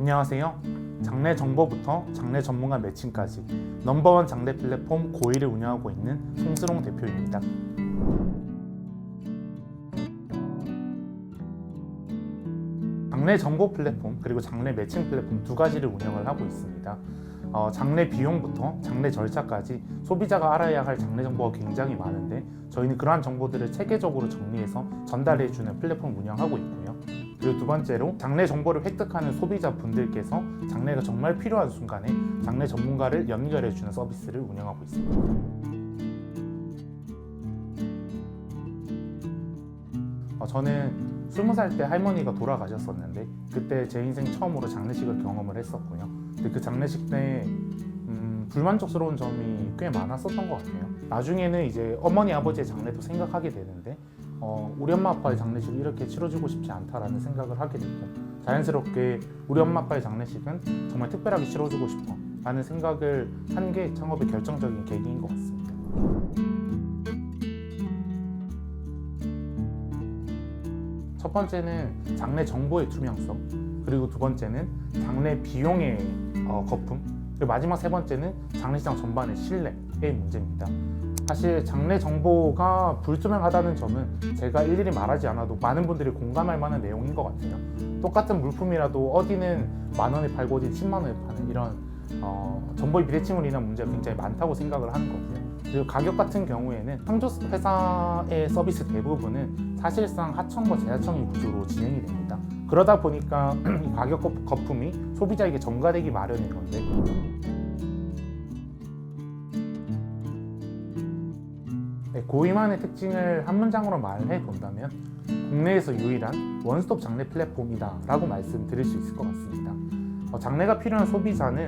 안녕하세요. 장래 정보부터 장래 전문가 매칭까지 넘버원 장래 플랫폼 고이를 운영하고 있는 송스롱 대표입니다. 장래 정보 플랫폼 그리고 장래 매칭 플랫폼 두 가지를 운영을 하고 있습니다. 장래 비용부터 장래 절차까지 소비자가 알아야 할 장래 정보가 굉장히 많은데 저희는 그러한 정보들을 체계적으로 정리해서 전달해주는 플랫폼 운영하고 있고요. 그리고 두 번째로 장래 정보를 획득하는 소비자분들께서 장래가 정말 필요한 순간에 장래 전문가를 연결해주는 서비스를 운영하고 있습니다. 저는 20살 때 할머니가 돌아가셨었는데 그때 제 인생 처음으로 장례식을 경험을 했었고요. 근데 그 장례식 때 불만족스러운 점이 꽤 많았었던 것 같아요. 나중에는 이제 어머니 아버지의 장례도 생각하게 되는데 우리 엄마 아빠의 장례식을 이렇게 치러주고 싶지 않다라는 생각을 하게 됐고 자연스럽게 우리 엄마 아빠의 장례식은 정말 특별하게 치러주고 싶어 라는 생각을 한 게 창업의 결정적인 계기인 것 같습니다. 첫 번째는 장래 정보의 투명성, 그리고 두 번째는 장래 비용의 거품, 그리고 마지막 세 번째는 장례시장 전반의 신뢰의 문제입니다. 사실 장래 정보가 불투명하다는 점은 제가 일일이 말하지 않아도 많은 분들이 공감할 만한 내용인 것 같아요. 똑같은 물품이라도 어디는 10,000원에 팔고 어디는 100,000원에 파는 이런 정보의 비대칭으로 인한 문제가 굉장히 많다고 생각을 하는 거고요. 그리고 가격 같은 경우에는 상조 회사의 서비스 대부분은 사실상 하청과 재하청의 구조로 진행이 됩니다. 그러다 보니까 이 가격 거품이 소비자에게 전가되기 마련인 건데 고이만의 특징을 한 문장으로 말해 본다면 국내에서 유일한 원스톱 장래 플랫폼이다 라고 말씀드릴 수 있을 것 같습니다. 장래가 필요한 소비자는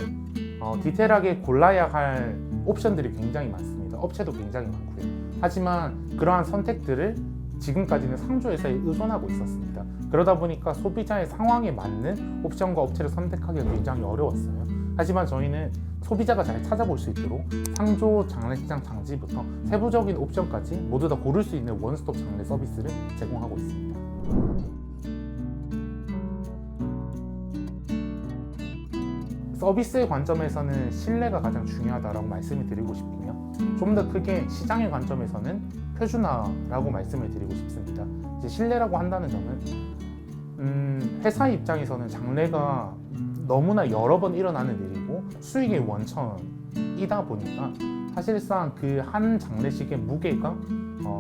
디테일하게 골라야 할 옵션들이 굉장히 많습니다. 업체도 굉장히 많고요. 하지만 그러한 선택들을 지금까지는 상조회사에 의존하고 있었습니다. 그러다 보니까 소비자의 상황에 맞는 옵션과 업체를 선택하기가 굉장히 어려웠어요. 하지만 저희는 소비자가 잘 찾아볼 수 있도록 상조 장례식장 장지부터 세부적인 옵션까지 모두 다 고를 수 있는 원스톱 장례 서비스를 제공하고 있습니다. 서비스의 관점에서는 신뢰가 가장 중요하다고 말씀을 드리고 싶으며 좀 더 크게 시장의 관점에서는 표준화라고 말씀을 드리고 싶습니다. 이제 신뢰라고 한다는 점은 회사의 입장에서는 장래가 너무나 여러 번 일어나는 일이고 수익의 원천이다 보니까 사실상 그 한 장례식의 무게가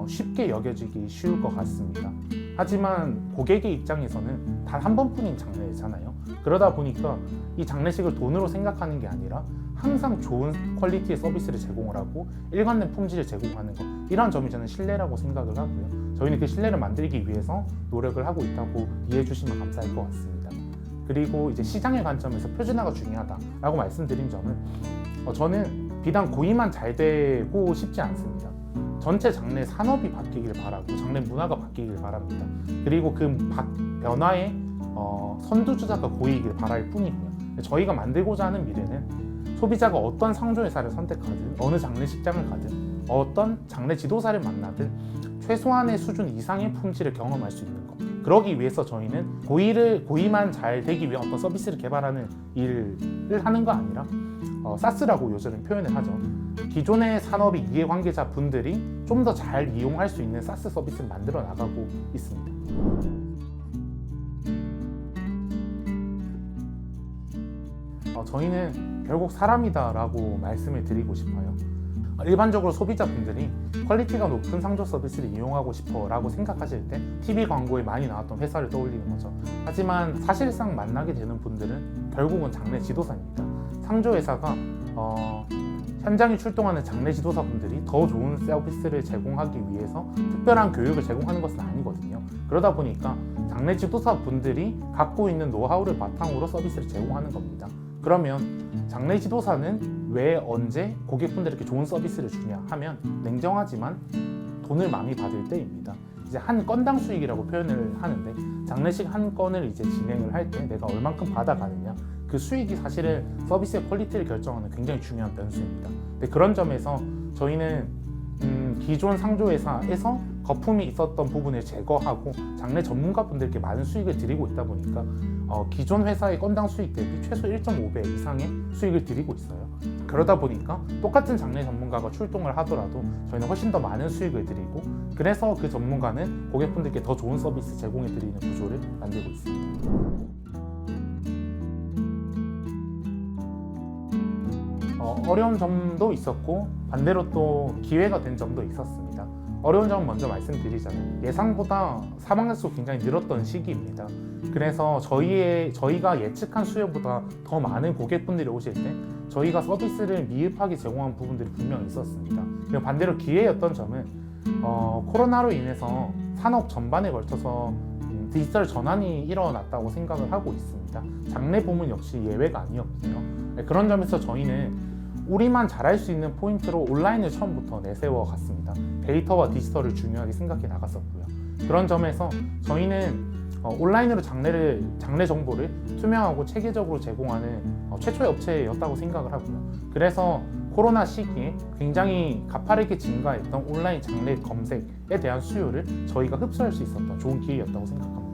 쉽게 여겨지기 쉬울 것 같습니다. 하지만 고객의 입장에서는 단 한 번뿐인 장례잖아요. 그러다 보니까 이 장례식을 돈으로 생각하는 게 아니라 항상 좋은 퀄리티의 서비스를 제공을 하고 일관된 품질을 제공하는 것, 이러한 점이 저는 신뢰라고 생각을 하고요. 저희는 그 신뢰를 만들기 위해서 노력을 하고 있다고 이해해 주시면 감사할 것 같습니다. 그리고 이제 시장의 관점에서 표준화가 중요하다라고 말씀드린 점은 저는 비단 고이만 잘 되고 싶지 않습니다. 전체 장래 산업이 바뀌길 바라고 장래 문화가 바뀌길 바랍니다. 그리고 그 변화의 선두주자가 고이길 바랄 뿐이고요. 저희가 만들고자 하는 미래는 소비자가 어떤 상조회사를 선택하든 어느 장례식장을 가든 어떤 장례 지도사를 만나든 최소한의 수준 이상의 품질을 경험할 수 있는 것, 그러기 위해서 저희는 고이만 잘 되기 위한 어떤 서비스를 개발하는 일을 하는 거 아니라 사스라고 요즘은 표현을 하죠. 기존의 산업의 이해관계자 분들이 좀 더 잘 이용할 수 있는 사스 서비스를 만들어 나가고 있습니다. 저희는 결국 사람이다 라고 말씀을 드리고 싶어요. 일반적으로 소비자분들이 퀄리티가 높은 상조 서비스를 이용하고 싶어 라고 생각하실 때 TV 광고에 많이 나왔던 회사를 떠올리는 거죠. 하지만 사실상 만나게 되는 분들은 결국은 장례 지도사입니다. 상조 회사가 현장에 출동하는 장례 지도사분들이 더 좋은 서비스를 제공하기 위해서 특별한 교육을 제공하는 것은 아니거든요. 그러다 보니까 장례 지도사분들이 갖고 있는 노하우를 바탕으로 서비스를 제공하는 겁니다. 그러면 장례 지도사는 왜 언제 고객분들에게 좋은 서비스를 주냐 하면 냉정하지만 돈을 많이 받을 때입니다. 이제 한 건당 수익이라고 표현을 하는데 장례식 한 건을 이제 진행을 할 때 내가 얼만큼 받아가느냐, 그 수익이 사실은 서비스의 퀄리티를 결정하는 굉장히 중요한 변수입니다. 근데 그런 점에서 저희는 기존 상조회사에서 거품이 있었던 부분을 제거하고 장래 전문가분들께 많은 수익을 드리고 있다 보니까 기존 회사의 건당 수익 대비 최소 1.5배 이상의 수익을 드리고 있어요. 그러다 보니까 똑같은 장래 전문가가 출동을 하더라도 저희는 훨씬 더 많은 수익을 드리고, 그래서 그 전문가는 고객분들께 더 좋은 서비스 제공해 드리는 구조를 만들고 있습니다. 어려운 점도 있었고 반대로 또 기회가 된 점도 있었습니다. 어려운 점은 먼저 말씀드리자면 예상보다 사망자 수 굉장히 늘었던 시기입니다. 그래서 저희가 예측한 수요보다 더 많은 고객분들이 오실 때 저희가 서비스를 미흡하게 제공한 부분들이 분명히 있었습니다. 그리고 반대로 기회였던 점은 코로나로 인해서 산업 전반에 걸쳐서 디지털 전환이 일어났다고 생각을 하고 있습니다. 장래 부문 역시 예외가 아니었고요. 그런 점에서 저희는 우리만 잘할 수 있는 포인트로 온라인을 처음부터 내세워 갔습니다. 데이터와 디지털을 중요하게 생각해 나갔었고요. 그런 점에서 저희는 온라인으로 장래 정보를 투명하고 체계적으로 제공하는 최초의 업체였다고 생각을 하고요. 그래서 코로나 시기에 굉장히 가파르게 증가했던 온라인 장래 검색에 대한 수요를 저희가 흡수할 수 있었던 좋은 기회였다고 생각합니다.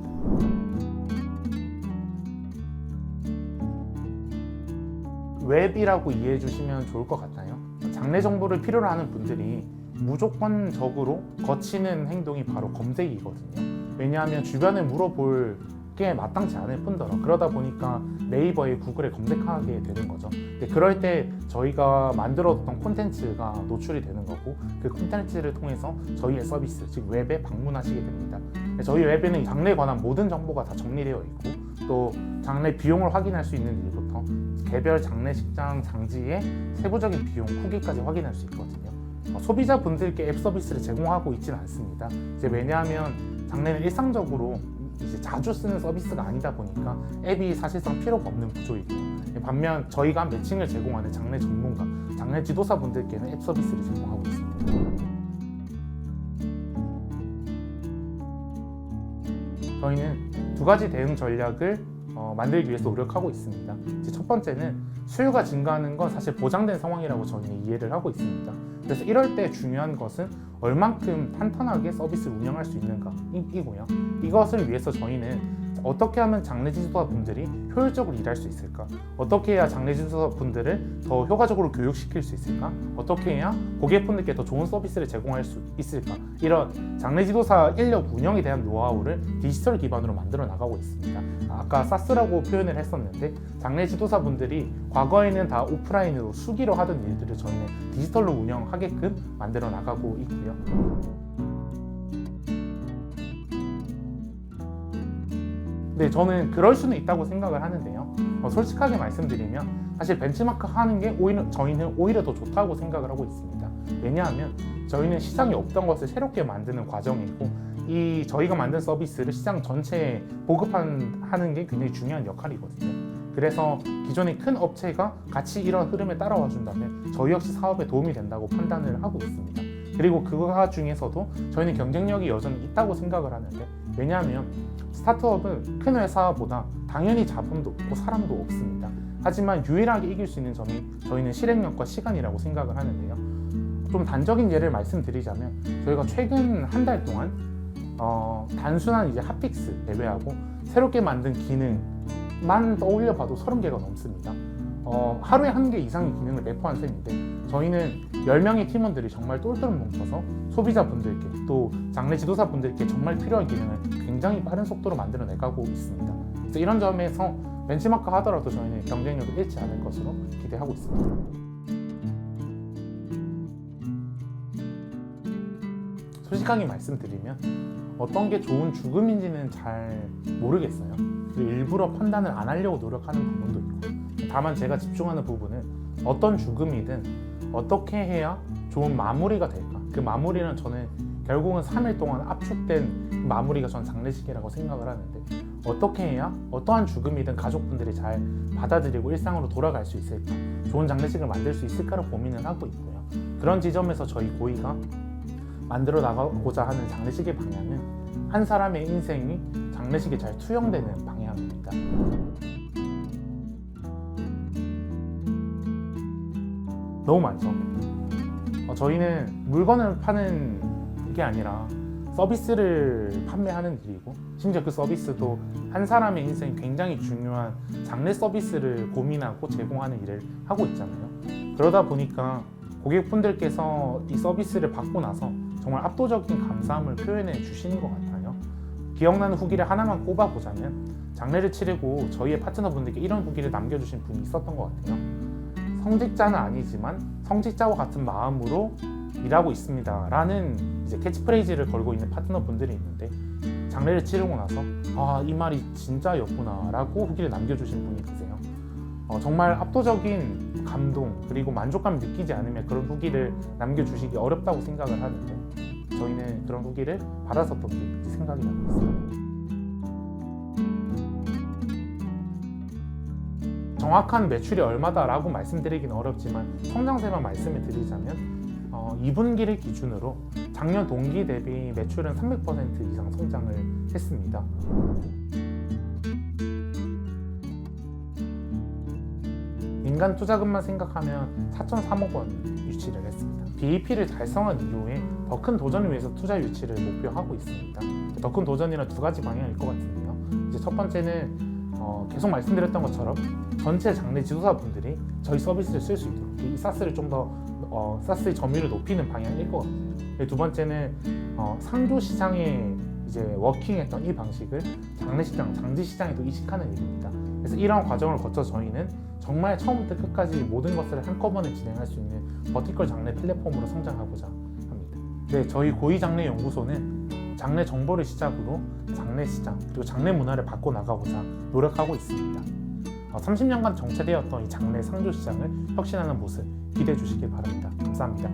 웹이라고 이해해 주시면 좋을 것 같아요. 장래 정보를 필요로 하는 분들이 무조건적으로 거치는 행동이 바로 검색이거든요. 왜냐하면 주변에 물어볼 게 마땅치 않을 뿐더러 그러다 보니까 네이버에 구글에 검색하게 되는 거죠. 그럴 때 저희가 만들었던 콘텐츠가 노출이 되는 거고, 그 콘텐츠를 통해서 저희의 서비스, 즉 웹에 방문하시게 됩니다. 저희 웹에는 장래에 관한 모든 정보가 다 정리되어 있고, 또 장래 비용을 확인할 수 있는 일부터 개별 장례식장 장지의 세부적인 비용 후기까지 확인할 수 있거든요. 소비자분들께 앱 서비스를 제공하고 있지는 않습니다. 왜냐하면 장래는 일상적으로 자주 쓰는 서비스가 아니다 보니까 앱이 사실상 필요가 없는 구조이고요. 반면 저희가 매칭을 제공하는 장래 전문가, 장래 지도사분들께는 앱 서비스를 제공하고 있습니다. 저희는 두 가지 대응 전략을 만들기 위해서 노력하고 있습니다. 첫 번째는 수요가 증가하는 건 사실 보장된 상황이라고 저희는 이해를 하고 있습니다. 그래서 이럴 때 중요한 것은 얼만큼 탄탄하게 서비스를 운영할 수 있는가이고요. 이것을 위해서 저희는 어떻게 하면 장래 지도사분들이 효율적으로 일할 수 있을까? 어떻게 해야 장래 지도사분들을 더 효과적으로 교육시킬 수 있을까? 어떻게 해야 고객분들께 더 좋은 서비스를 제공할 수 있을까? 이런 장래 지도사 인력 운영에 대한 노하우를 디지털 기반으로 만들어 나가고 있습니다. 아까 사스라고 표현을 했었는데, 장래 지도사분들이 과거에는 다 오프라인으로 수기로 하던 일들을 저희는 디지털로 운영하게끔 만들어 나가고 있고요. 네, 저는 그럴 수는 있다고 생각을 하는데요. 솔직하게 말씀드리면 사실 벤치마크 하는 게 저희는 오히려 더 좋다고 생각을 하고 있습니다. 왜냐하면 저희는 시장에 없던 것을 새롭게 만드는 과정이고, 이 저희가 만든 서비스를 시장 전체에 보급하는 게 굉장히 중요한 역할이거든요. 그래서 기존의 큰 업체가 같이 이런 흐름에 따라와 준다면 저희 역시 사업에 도움이 된다고 판단을 하고 있습니다. 그리고 그거 중에서도 저희는 경쟁력이 여전히 있다고 생각을 하는데, 왜냐하면 스타트업은 큰 회사보다 당연히 자본도 없고 사람도 없습니다. 하지만 유일하게 이길 수 있는 점이 저희는 실행력과 시간이라고 생각을 하는데요. 좀 단적인 예를 말씀드리자면, 저희가 최근 한 달 동안 단순한 이제 핫픽스 대회하고 새롭게 만든 기능만 떠올려 봐도 30개가 넘습니다. 하루에 1개 이상의 기능을 내포한 셈인데, 저희는 10명의 팀원들이 정말 똘똘 뭉쳐서 소비자분들께 또 장래 지도사분들께 정말 필요한 기능을 굉장히 빠른 속도로 만들어 내가고 있습니다. 그래서 이런 점에서 벤치마크 하더라도 저희는 경쟁력을 잃지 않을 것으로 기대하고 있습니다. 솔직하게 말씀드리면 어떤 게 좋은 죽음인지는 잘 모르겠어요. 그리고 일부러 판단을 안 하려고 노력하는 부분도 있고, 다만 제가 집중하는 부분은 어떤 죽음이든 어떻게 해야 좋은 마무리가 될까? 그 마무리는 저는 결국은 3일 동안 압축된 마무리가 저는 장례식이라고 생각을 하는데, 어떻게 해야 어떠한 죽음이든 가족분들이 잘 받아들이고 일상으로 돌아갈 수 있을까? 좋은 장례식을 만들 수 있을까를 고민을 하고 있고요. 그런 지점에서 저희 고이가 만들어 나가고자 하는 장례식의 방향은 한 사람의 인생이 장례식에 잘 투영되는 방향입니다. 너무 많죠. 저희는 물건을 파는 게 아니라 서비스를 판매하는 일이고, 심지어 그 서비스도 한 사람의 인생에 굉장히 중요한 장래 서비스를 고민하고 제공하는 일을 하고 있잖아요. 그러다 보니까 고객분들께서 이 서비스를 받고 나서 정말 압도적인 감사함을 표현해 주시는 것 같아요. 기억나는 후기를 하나만 꼽아보자면, 장례를 치르고 저희의 파트너분들께 이런 후기를 남겨주신 분이 있었던 것 같아요. 성직자는 아니지만 성직자와 같은 마음으로 일하고 있습니다 라는 이제 캐치프레이즈를 걸고 있는 파트너분들이 있는데, 장례를 치르고 나서 이 말이 진짜였구나 라고 후기를 남겨주신 분이 계세요. 정말 압도적인 감동 그리고 만족감을 느끼지 않으면 그런 후기를 남겨주시기 어렵다고 생각을 하는데, 저희는 그런 후기를 받았었던 게 생각이 나고 있어요. 정확한 매출이 얼마다라고 말씀드리기는 어렵지만 성장세만 말씀을 드리자면 2분기를 기준으로 작년 동기 대비 매출은 300% 이상 성장을 했습니다. 민간 투자금만 생각하면 4.3억 원 유치를 했습니다. BEP를 달성한 이후에 더 큰 도전을 위해서 투자 유치를 목표하고 있습니다. 더 큰 도전이란 두 가지 방향일 것 같은데요. 이제 첫 번째는 계속 말씀드렸던 것처럼 전체 장례 지도사분들이 저희 서비스를 쓸 수 있도록 이 사스를 좀 더 사스의 점유율을 높이는 방향일 것 같아요. 두 번째는 상조 시장에 이제 워킹했던 이 방식을 장례시장, 장지시장에도 이식하는 일입니다. 그래서 이러한 과정을 거쳐 저희는 정말 처음부터 끝까지 모든 것을 한꺼번에 진행할 수 있는 버티컬 장례 플랫폼으로 성장하고자 합니다. 네, 저희 고위장례연구소는 장례 정보를 시작으로 장례시장 그리고 장례 문화를 바꿔나가고자 노력하고 있습니다. 30년간 정체되었던 이 장례 상조 시장을 혁신하는 모습 기대해 주시길 바랍니다. 감사합니다.